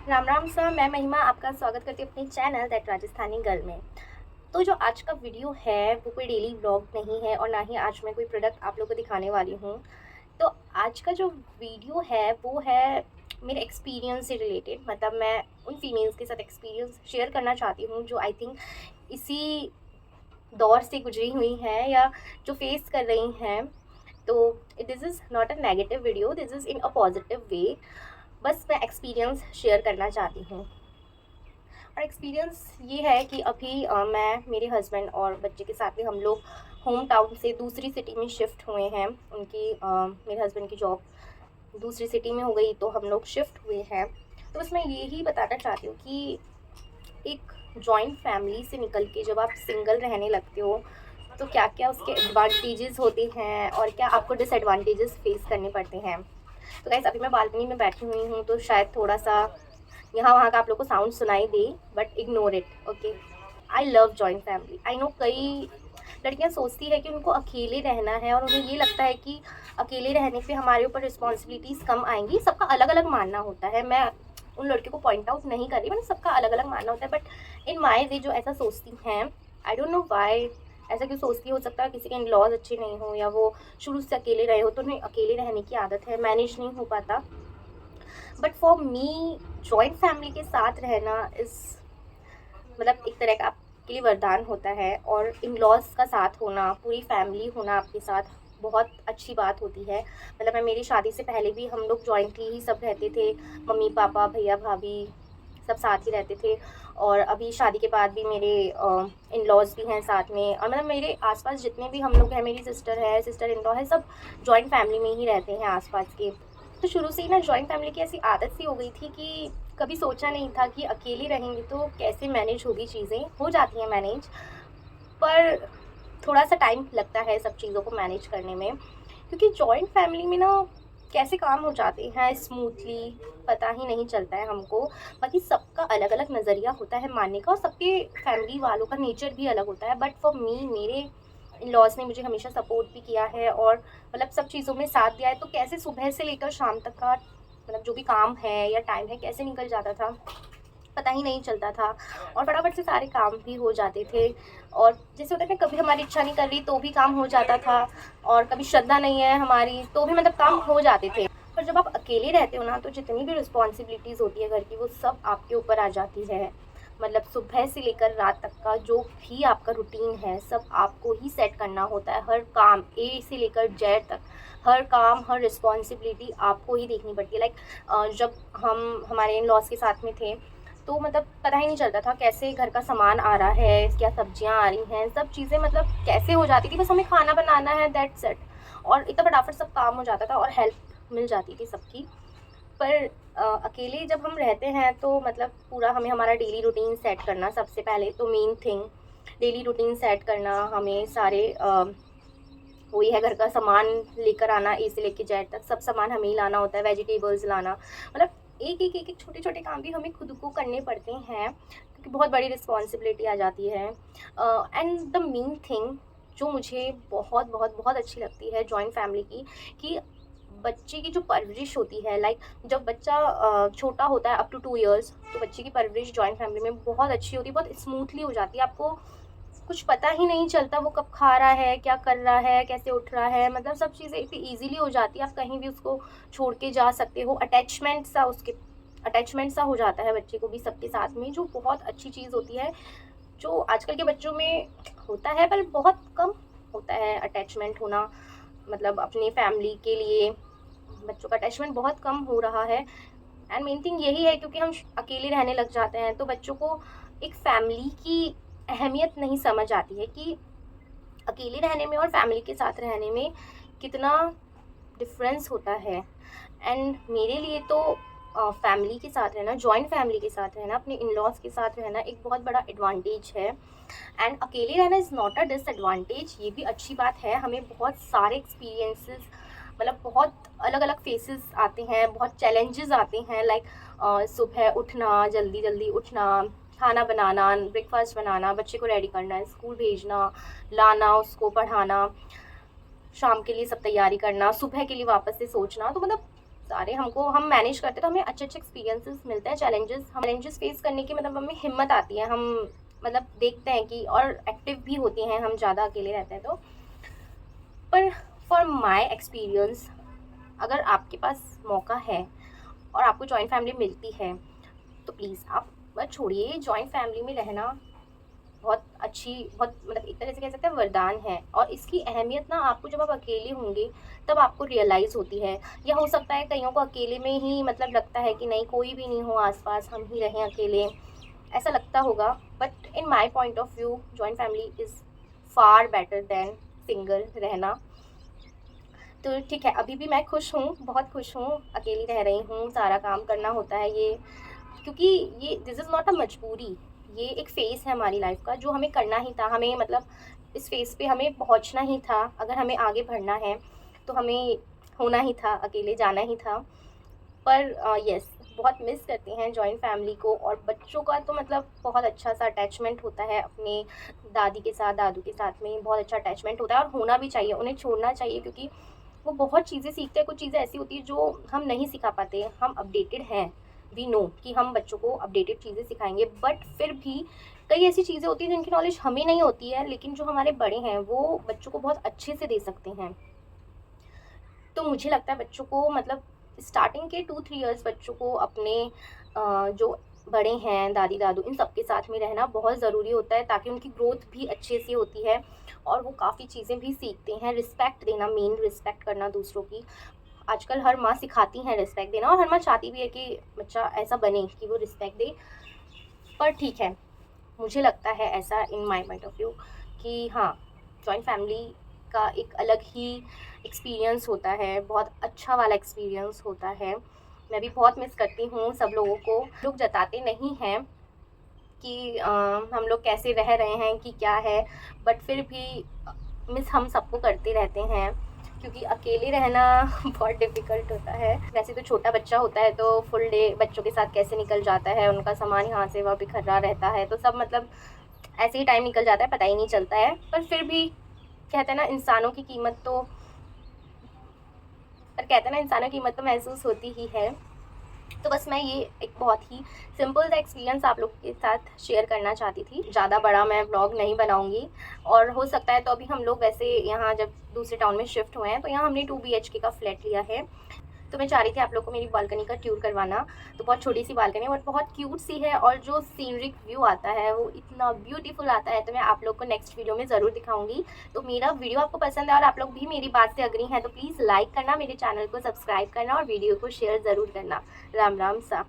Ram Ram sir, मैं महिमा आपका स्वागत करती हूँ अपने चैनल दैट राजस्थानी गर्ल में। तो जो आज का वीडियो है वो कोई डेली व्लॉग नहीं है और ना ही आज मैं कोई प्रोडक्ट आप लोगों को दिखाने वाली हूँ। तो आज का जो वीडियो है वो है मेरे एक्सपीरियंस से रिलेटेड, मतलब मैं उन फीमेल्स के साथ एक्सपीरियंस शेयर करना चाहती हूँ जो आई थिंक इसी दौर से गुजरी हुई हैं या जो फेस कर रही हैं। तो this is not a negative video, this is in a positive way. बस मैं एक्सपीरियंस शेयर करना चाहती हूँ। और एक्सपीरियंस ये है कि अभी मैं मेरे हस्बैंड और बच्चे के साथ में हम लोग होम टाउन से दूसरी सिटी में शिफ्ट हुए हैं। मेरे हस्बैंड की जॉब दूसरी सिटी में हो गई तो हम लोग शिफ्ट हुए हैं। तो बस मैं यही बताना चाहती हूँ कि एक जॉइंट फैमिली से निकल के जब आप सिंगल रहने लगते हो तो क्या क्या उसके एडवांटेजेस होते हैं और क्या आपको डिसएडवांटेजेस फेस करने पड़ते हैं। तो गाइस अभी मैं बालकनी में बैठी हुई हूँ तो शायद थोड़ा सा यहाँ वहाँ का आप लोग को साउंड सुनाई दे, but ignore it, okay. I love joint family. I know कई लड़कियाँ सोचती है कि उनको अकेले रहना है और उन्हें ये लगता है कि अकेले रहने पे हमारे ऊपर रिस्पॉन्सिबिलिटीज़ कम आएंगी। सबका अलग अलग मानना होता है, मैं उन लड़कियों को पॉइंट आउट नहीं कर रही, मैंने सबका अलग अलग मानना होता है। बट इन माई वे जो ऐसा सोचती हैं, आई डोंट नो वाई ऐसा क्यों सोचती। हो सकता है किसी के इन लॉज अच्छे नहीं हो या वो शुरू से अकेले रहे हो तो उन्हें अकेले रहने की आदत है, मैनेज नहीं हो पाता। But for me joint family के साथ रहना इज़ मतलब एक तरह का आपके लिए वरदान होता है। और इन लॉज का साथ होना, पूरी फैमिली होना आपके साथ, बहुत अच्छी बात होती है। मतलब मैं मेरी शादी से पहले भी हम लोग जॉइंटली ही सब रहते थे, मम्मी पापा भैया भाभी सब साथ ही रहते थे। और अभी शादी के बाद भी मेरे इन लॉज भी हैं साथ में। और मतलब मेरे आसपास जितने भी हम लोग हैं, मेरी सिस्टर है, सिस्टर इन लॉ है, सब जॉइंट फैमिली में ही रहते हैं आसपास के। तो शुरू से ही ना जॉइंट फैमिली की ऐसी आदत सी हो गई थी कि कभी सोचा नहीं था कि अकेले रहेंगे तो कैसे मैनेज होगी। चीज़ें हो जाती हैं मैनेज, पर थोड़ा सा टाइम लगता है सब चीज़ों को मैनेज करने में, क्योंकि जॉइंट फैमिली में ना कैसे काम हो जाते हैं स्मूथली पता ही नहीं चलता है हमको। बाकी सबका अलग अलग नज़रिया होता है मानने का और सबके फैमिली वालों का नेचर भी अलग होता है। बट फॉर मी, मेरे इन लॉज ने मुझे हमेशा सपोर्ट भी किया है और मतलब सब चीज़ों में साथ दिया है। तो कैसे सुबह से लेकर शाम तक का मतलब जो भी काम है या टाइम है कैसे निकल जाता था पता ही नहीं चलता था और फटाफट से सारे काम भी हो जाते थे। और जैसे होता है ना, कभी हमारी इच्छा नहीं कर रही तो भी काम हो जाता था और कभी श्रद्धा नहीं है हमारी तो भी मतलब काम हो जाते थे। पर जब आप अकेले रहते हो ना तो जितनी भी रिस्पॉन्सिबिलिटीज़ होती है घर की वो सब आपके ऊपर आ जाती है। मतलब सुबह से लेकर रात तक का जो भी आपका रूटीन है सब आपको ही सेट करना होता है। हर काम ए से लेकर जेड तक, हर काम हर रिस्पॉन्सिबिलिटी आपको ही देखनी पड़ती है। जब हम हमारे इन लॉज के साथ में थे तो मतलब पता ही नहीं चलता था कैसे घर का सामान आ रहा है, क्या सब्जियां आ रही हैं, सब चीज़ें मतलब कैसे हो जाती थी। बस हमें खाना बनाना है, दैट्स इट। और इतना फटाफट सब काम हो जाता था और हेल्प मिल जाती थी सबकी। पर अकेले जब हम रहते हैं तो मतलब पूरा हमें हमारा डेली रूटीन सेट करना, सबसे पहले तो main thing daily routine set करना। हमें सारे वही है घर का सामान लेकर आना, ए से लेके जेड तक सब सामान हमें ही लाना होता है, वेजिटेबल्स लाना, मतलब एक छोटे छोटे काम भी हमें खुद को करने पड़ते हैं क्योंकि बहुत बड़ी रिस्पॉन्सिबिलिटी आ जाती है। एंड द मेन थिंग जो मुझे बहुत बहुत बहुत अच्छी लगती है जॉइंट फैमिली की, कि बच्चे की जो परवरिश होती है, जब बच्चा छोटा होता है अप टू 2 इयर्स, तो बच्चे की परवरिश जॉइंट फैमिली में बहुत अच्छी होती है, बहुत स्मूथली हो जाती है। आपको कुछ पता ही नहीं चलता वो कब खा रहा है, क्या कर रहा है, कैसे उठ रहा है, मतलब सब चीज़ें इतनी ईजिली हो जाती है। आप कहीं भी उसको छोड़ के जा सकते हो। अटैचमेंट सा हो जाता है बच्चे को भी सबके साथ में, जो बहुत अच्छी चीज़ होती है, जो आजकल के बच्चों में होता है पर बहुत कम होता है अटैचमेंट होना। मतलब अपनी फैमिली के लिए बच्चों का अटैचमेंट बहुत कम हो रहा है। एंड मेन थिंग यही है क्योंकि हम अकेले रहने लग जाते हैं तो बच्चों को एक फैमिली की अहमियत नहीं समझ आती है कि अकेले रहने में और फैमिली के साथ रहने में कितना डिफरेंस होता है। एंड मेरे लिए तो फैमिली के साथ रहना, जॉइंट फैमिली के साथ रहना, अपने इन लॉज के साथ रहना एक बहुत बड़ा एडवांटेज है। एंड अकेले रहना इज़ नॉट अ डिसएडवांटेज, ये भी अच्छी बात है। हमें बहुत सारे एक्सपीरियंसेस, मतलब बहुत अलग अलग फेसेस आते हैं, बहुत चैलेंजेस आते हैं। सुबह उठना, जल्दी जल्दी उठना, खाना बनाना, ब्रेकफास्ट बनाना, बच्चे को रेडी करना, स्कूल भेजना, लाना, उसको पढ़ाना, शाम के लिए सब तैयारी करना, सुबह के लिए वापस से सोचना। तो मतलब सारे हम मैनेज करते हैं तो हमें अच्छे एक्सपीरियंसेस मिलते हैं। चैलेंजेस फेस करने की मतलब हमें हिम्मत आती है, हम मतलब देखते हैं कि और एक्टिव भी होते हैं हम ज़्यादा अकेले रहते हैं तो। पर फॉर माई एक्सपीरियंस, अगर आपके पास मौका है और आपको जॉइंट फैमिली मिलती है तो प्लीज़ आप मत छोड़िए। जॉइंट फैमिली में रहना बहुत मतलब एक तरह से कह सकते हैं वरदान है, और इसकी अहमियत ना आपको जब आप अकेले होंगे तब आपको रियलाइज़ होती है। या हो सकता है कईयों को अकेले में ही मतलब लगता है कि नहीं कोई भी नहीं हो आसपास, हम ही रहें अकेले, ऐसा लगता होगा। But in my point of view joint family is far better than single रहना। तो ठीक है, अभी भी मैं खुश हूँ, बहुत खुश हूँ, अकेली रह रही हूँ, सारा काम करना होता है ये, क्योंकि ये दिस इज़ नॉट अ मजबूरी, ये एक फ़ेज़ है हमारी लाइफ का जो हमें करना ही था। हमें मतलब इस फ़ेज़ पे हमें पहुंचना ही था। अगर हमें आगे बढ़ना है तो हमें होना ही था, अकेले जाना ही था। पर यस, बहुत मिस करते हैं जॉइंट फैमिली को। और बच्चों का तो मतलब बहुत अच्छा सा अटैचमेंट होता है अपने दादी के साथ, दादू के साथ में बहुत अच्छा अटैचमेंट होता है, और होना भी चाहिए, उन्हें छोड़ना चाहिए, क्योंकि वो बहुत चीज़ें सीखते हैं। कुछ चीज़ें ऐसी होती है जो हम नहीं सिखा पाते। हम अपडेटेड हैं, वी नो कि हम बच्चों को अपडेटेड चीज़ें सिखाएंगे, बट फिर भी कई ऐसी चीज़ें होती हैं जिनकी नॉलेज हमें नहीं होती है, लेकिन जो हमारे बड़े हैं वो बच्चों को बहुत अच्छे से दे सकते हैं। तो मुझे लगता है बच्चों को मतलब स्टार्टिंग के 2-3 इयर्स बच्चों को अपने जो बड़े हैं, दादी दादू, इन सब के साथ में रहना बहुत ज़रूरी होता है, ताकि उनकी ग्रोथ भी अच्छे से होती है और वो काफ़ी चीज़ें भी सीखते हैं। रिस्पेक्ट देना, मेन रिस्पेक्ट करना दूसरों की। आजकल हर माँ सिखाती हैं रिस्पेक्ट देना, और हर माँ चाहती भी है कि बच्चा ऐसा बने कि वो रिस्पेक्ट दे। पर ठीक है, मुझे लगता है ऐसा in my point of view कि हाँ, जॉइंट फैमिली का एक अलग ही एक्सपीरियंस होता है, बहुत अच्छा वाला एक्सपीरियंस होता है। मैं भी बहुत मिस करती हूँ सब लोगों को। लोग जताते नहीं हैं कि हम लोग कैसे रह रहे हैं कि क्या है, बट फिर भी मिस हम सबको करते रहते हैं, क्योंकि अकेले रहना बहुत डिफ़िकल्ट होता है। वैसे तो छोटा बच्चा होता है तो फुल डे बच्चों के साथ कैसे निकल जाता है, उनका सामान यहाँ से वहाँ बिखरा रहता है, तो सब मतलब ऐसे ही टाइम निकल जाता है, पता ही नहीं चलता है। पर फिर भी कहते हैं ना इंसानों की कीमत तो महसूस होती ही है। तो बस मैं ये एक बहुत ही सिंपल सा एक्सपीरियंस आप लोग के साथ शेयर करना चाहती थी। ज़्यादा बड़ा मैं व्लॉग नहीं बनाऊंगी, और हो सकता है तो अभी हम लोग वैसे यहाँ जब दूसरे टाउन में शिफ्ट हुए हैं तो यहाँ हमने 2 BHK का फ्लैट लिया है। तो मैं चाह रही थी आप लोग को मेरी बालकनी का टूर करवाना। तो बहुत छोटी सी बालकनी है बट बहुत क्यूट सी है, और जो सीनरिक व्यू आता है वो इतना ब्यूटीफुल आता है, तो मैं आप लोग को नेक्स्ट वीडियो में ज़रूर दिखाऊंगी। तो मेरा वीडियो आपको पसंद है और आप लोग भी मेरी बात से अग्री हैं तो प्लीज़ लाइक करना, मेरे चैनल को सब्सक्राइब करना और वीडियो को शेयर ज़रूर करना। राम राम सा।